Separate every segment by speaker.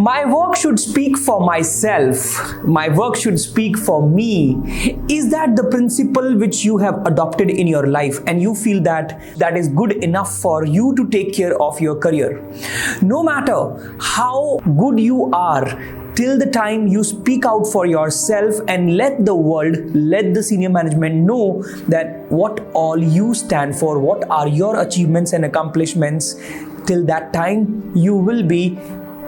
Speaker 1: My work should speak for myself. My work should speak for me. Is that the principle which you have adopted in your life and you feel that that is good enough for you to take care of your career? No matter how good you are, till the time you speak out for yourself and let the world, let the senior management know that what all you stand for, what are your achievements and accomplishments, till that time you will be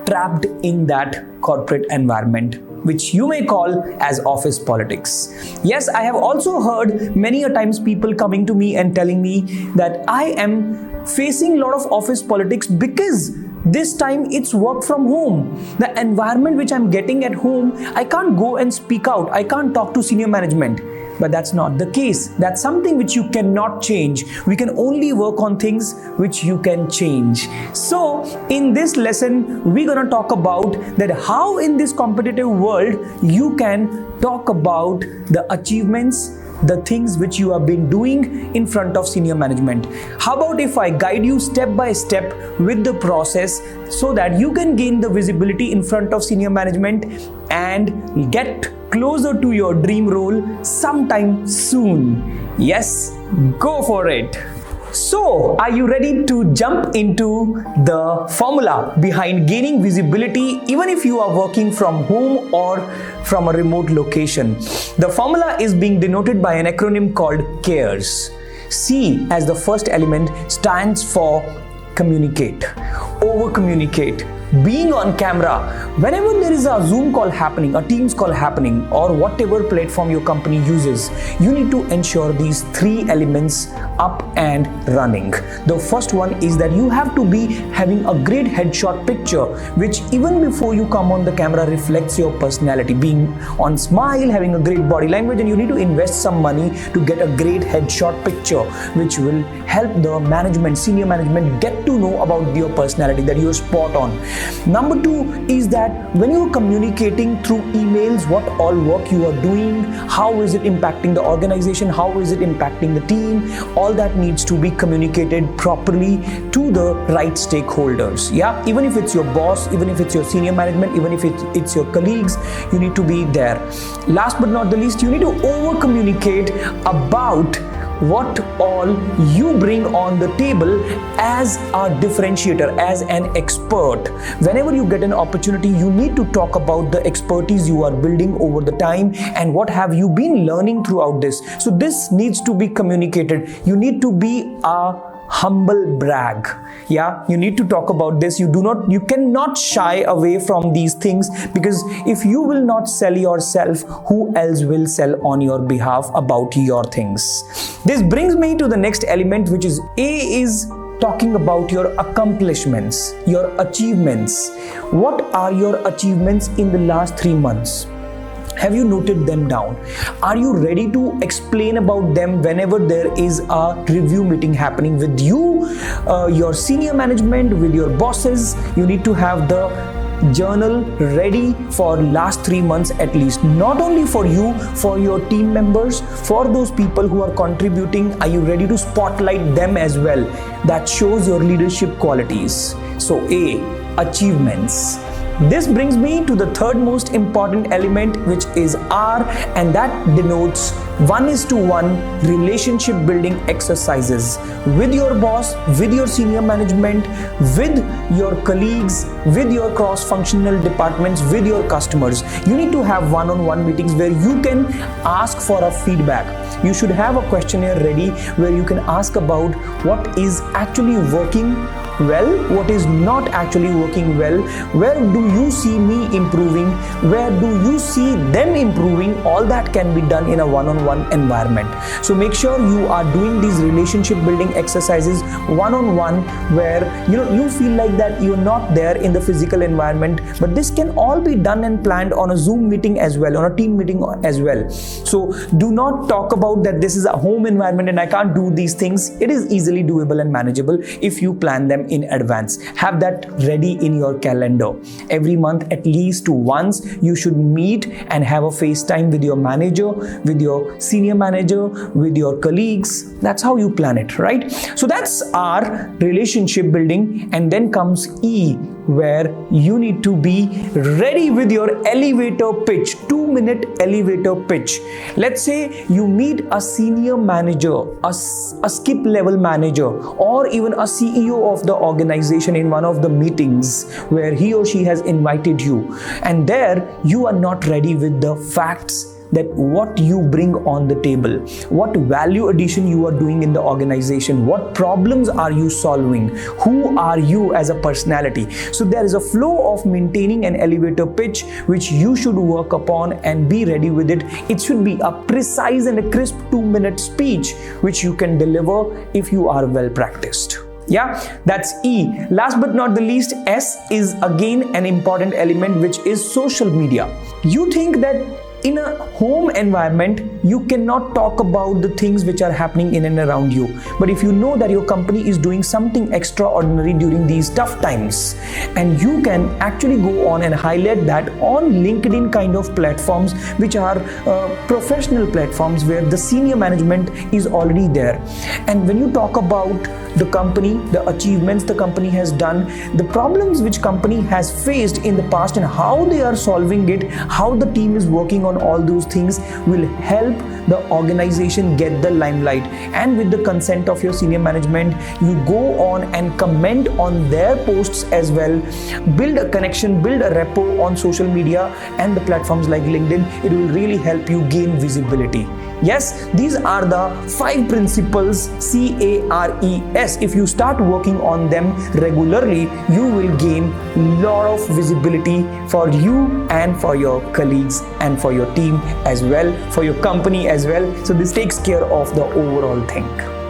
Speaker 1: trapped in that corporate environment, which you may call as office politics. Yes, I have also heard many a times people coming to me and telling me that I am facing a lot of office politics because this time it's work from home. The environment which I'm getting at home, I can't go and speak out. I can't talk to senior management. But that's not the case. That's something which you cannot change. We can only work on things which you can change. So in this lesson, we're gonna talk about that how in this competitive world you can talk about the achievements, the things which you have been doing in front of senior management. How about if I guide you step by step with the process so that you can gain the visibility in front of senior management and get closer to your dream role sometime soon. Yes, go for it. So, are you ready to jump into the formula behind gaining visibility even if you are working from home or from a remote location? The formula is being denoted by an acronym called C.A.R.E.S. C as the first element stands for communicate, over-communicate. Being on camera, whenever there is a Zoom call happening, a Teams call happening, or whatever platform your company uses, you need to ensure these three elements up and running. The first one is that you have to be having a great headshot picture, which even before you come on the camera reflects your personality. Being on smile, having a great body language, and you need to invest some money to get a great headshot picture, which will help the management, senior management get to know about your personality, that you're spot on. Number two is that when you're communicating through emails, what all work you are doing, how is it impacting the organization, how is it impacting the team, all that needs to be communicated properly to the right stakeholders. Yeah, even if it's your boss, even if it's your senior management, even if it's your colleagues, you need to be there. Last but not the least, you need to over communicate about what all you bring on the table as a differentiator, as an expert. Whenever you get an opportunity, you need to talk about the expertise you are building over the time and what have you been learning throughout this. So this needs to be communicated. You need to be a humble brag. Yeah, you need to talk about this. You cannot shy away from these things, because if you will not sell yourself, who else will sell on your behalf about your things? This brings me to the next element, which is A, is talking about your accomplishments, your achievements. What are your achievements in the last 3 months? Have you noted them down? Are you ready to explain about them whenever there is a review meeting happening with you, your senior management, with your bosses? You need to have the journal ready for last 3 months at least. Not only for you, for your team members, for those people who are contributing. Are you ready to spotlight them as well? That shows your leadership qualities. So A, achievements. This brings me to the third most important element, which is R, and that denotes 1:1 relationship building exercises with your boss, with your senior management, with your colleagues, with your cross-functional departments, with your customers. You need to have one-on-one meetings where you can ask for a feedback. You should have a questionnaire ready where you can ask about what is actually working well, what is not actually working well, where do you see me improving, where do you see them improving. All that can be done in a one-on-one environment. So make sure you are doing these relationship building exercises one-on-one, where you feel like that you're not there in the physical environment, but this can all be done and planned on a Zoom meeting as well, on a team meeting as well. So do not talk about that this is a home environment and I can't do these things. It is easily doable and manageable if you plan them in advance. Have that ready in your calendar. Every month, at least once, you should meet and have a FaceTime with your manager, with your senior manager, with your colleagues. That's how you plan it, right? So that's our relationship building. And then comes E, where you need to be ready with your elevator pitch, 2-minute elevator pitch. Let's say you meet a senior manager, a skip level manager, or even a CEO of the organization in one of the meetings where he or she has invited you, and there you are not ready with the facts that what you bring on the table, what value addition you are doing in the organization, what problems are you solving, who are you as a personality. So there is a flow of maintaining an elevator pitch which you should work upon and be ready with it. It should be a precise and a crisp 2-minute speech which you can deliver if you are well practiced. Yeah, that's E. Last but not the least, S is again an important element, which is social media. You think that in a home environment, you cannot talk about the things which are happening in and around you. But if you know that your company is doing something extraordinary during these tough times, and you can actually go on and highlight that on LinkedIn kind of platforms, which are professional platforms where the senior management is already there. And when you talk about the company, the achievements the company has done, the problems which company has faced in the past and how they are solving it, how the team is working on all those things, will help the organization get the limelight. And with the consent of your senior management, you go on and comment on their posts as well. Build a connection, build a repo on social media and the platforms like LinkedIn. It will really help you gain visibility. Yes, these are the 5 principles, C.A.R.E.S. If you start working on them regularly, you will gain a lot of visibility for you and for your colleagues and for your team as well, for your company as well. So this takes care of the overall thing.